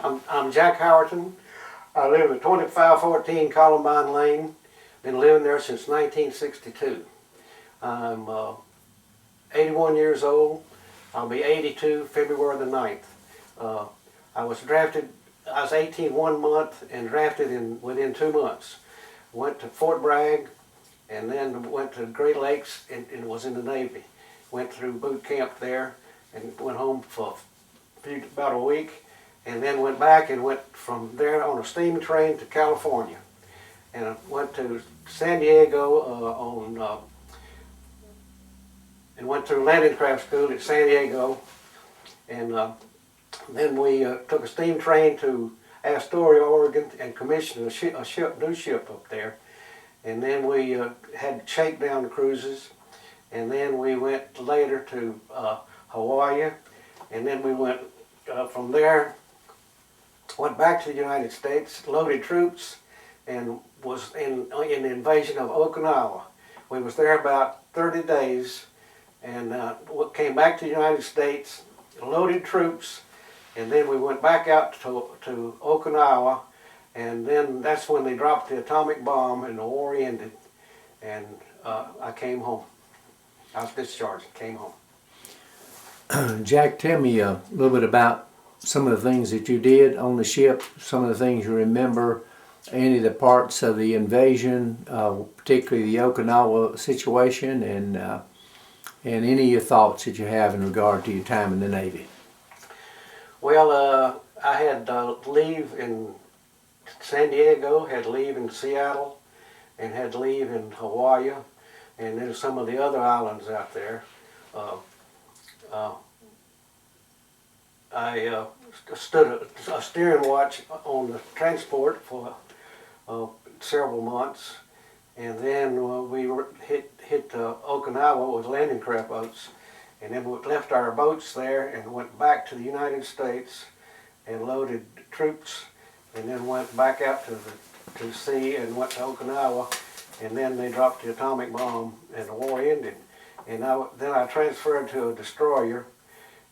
I'm Jack Howerton. I live at 2514 Columbine Lane. Been living there since 1962. I'm 81 years old. I'll be 82 February the 9th. I was 18 1 month and drafted within 2 months. Went to Fort Bragg and then went to Great Lakes and was in the Navy. Went through boot camp there and went home for about a week, and then went back and went from there on a steam train to California. And I went to San Diego and went through landing craft school at San Diego, and then we took a steam train to Astoria, Oregon, and commissioned a new ship up there. And then we had shakedown cruises, and then we went later to Hawaii, and then we went from there, went back to the United States, loaded troops, and was in the invasion of Okinawa. We was there about 30 days, and came back to the United States, loaded troops, and then we went back out to Okinawa, and then that's when they dropped the atomic bomb and the war ended, and I came home. I was discharged and came home. Jack, tell me a little bit about some of the things that you did on the ship, some of the things you remember, any of the parts of the invasion, particularly the Okinawa situation, and any of your thoughts that you have in regard to your time in the Navy. Well, I had leave in San Diego, had leave in Seattle, and had leave in Hawaii, and then some of the other islands out there. I stood a steering watch on the transport for several months, and then we hit Okinawa with landing craft boats, and then we left our boats there and went back to the United States and loaded troops, and then went back out to sea and went to Okinawa, and then they dropped the atomic bomb and the war ended. And then I transferred to a destroyer,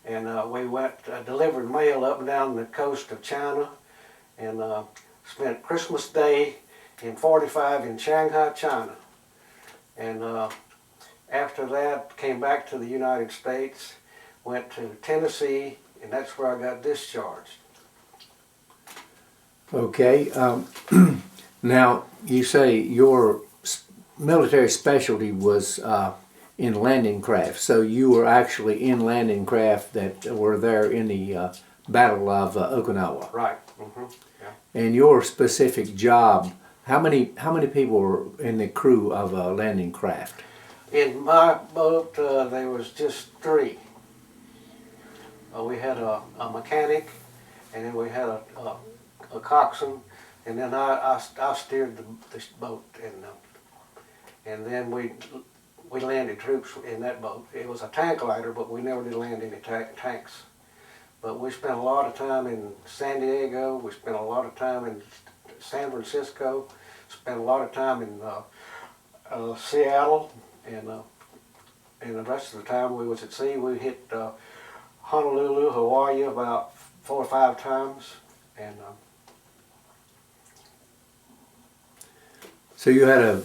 and we delivered mail up and down the coast of China, and spent Christmas Day in '45 in Shanghai, China. And after that, came back to the United States, went to Tennessee, and that's where I got discharged. Okay. Now, you say your military specialty was in landing craft, so you were actually in landing craft that were there in the Battle of Okinawa. Right. Mm-hmm. Yeah. And your specific job, how many people were in the crew of a landing craft? In my boat, there was just 3. We had a mechanic, and then we had a coxswain, and then I steered the boat, and then we landed troops in that boat. It was a tank lighter, but we never did land any tanks. But we spent a lot of time in San Diego. We spent a lot of time in San Francisco. Spent a lot of time in Seattle, and the rest of the time we was at sea. We hit Honolulu, Hawaii about 4 or 5 times, and so you had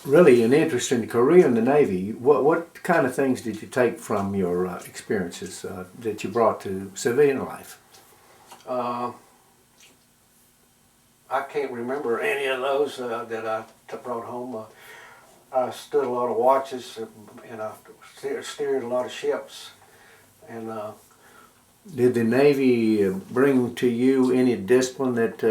really an interesting career in the Navy. What kind of things did you take from your experiences that you brought to civilian life? I can't remember any of those that I brought home. I stood a lot of watches, and I steered a lot of ships. And did the Navy bring to you any discipline that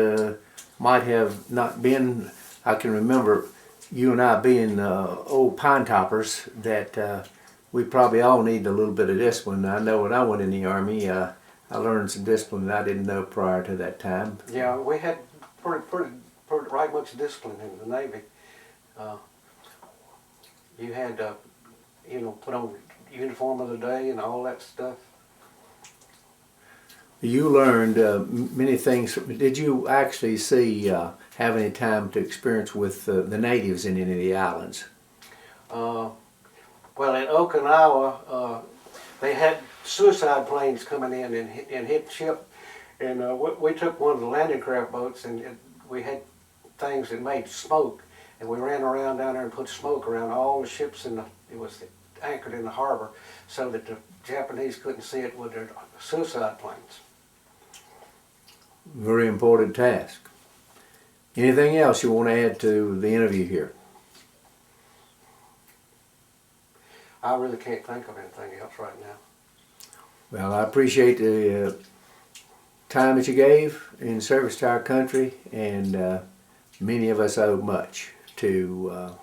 might have not been? I can remember you and I being old pine toppers, that we probably all need a little bit of discipline. I know when I went in the Army, I learned some discipline that I didn't know prior to that time. Yeah, we had pretty right much discipline in the Navy. You had to, put on uniform of the day and all that stuff. You learned many things. Did you actually have any time to experience with the natives in any of the islands? Well, at Okinawa, they had suicide planes coming in and hit ship, And we took one of the landing craft boats, and we had things that made smoke, and we ran around down there and put smoke around all the ships it was anchored in the harbor, so that the Japanese couldn't see it with their suicide planes. Very important task. Anything else you want to add to the interview here? I really can't think of anything else right now. Well, I appreciate the time that you gave in service to our country, and many of us owe much to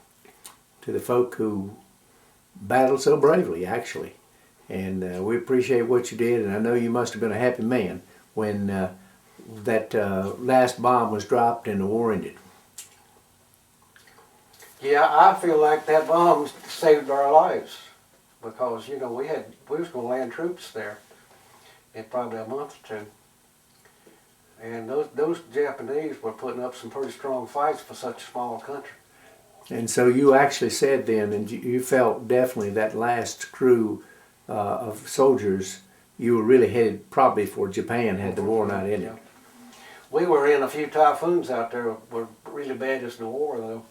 the folk who battled so bravely, actually. And we appreciate what you did, and I know you must have been a happy man when that last bomb was dropped and the war ended. Yeah, I feel like that bomb saved our lives, because we was going to land troops there in probably a month or two, and those Japanese were putting up some pretty strong fights for such a small country. And so you actually said then, and you felt definitely that last crew of soldiers, you were really headed probably for Japan had the war not ended. Yeah. We were in a few typhoons out there, were really bad as the war though.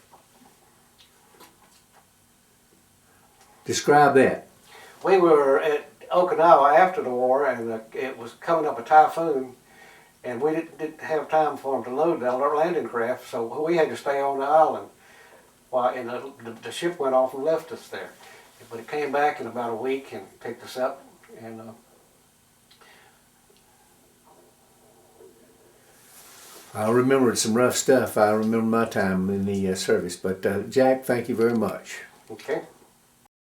Describe that. We were at Okinawa after the war, and it was coming up a typhoon, and we didn't have time for them to load our landing craft, so we had to stay on the island. And the ship went off and left us there. But it came back in about a week and picked us up. And I remember some rough stuff. I remember my time in the service. But Jack, thank you very much. okay.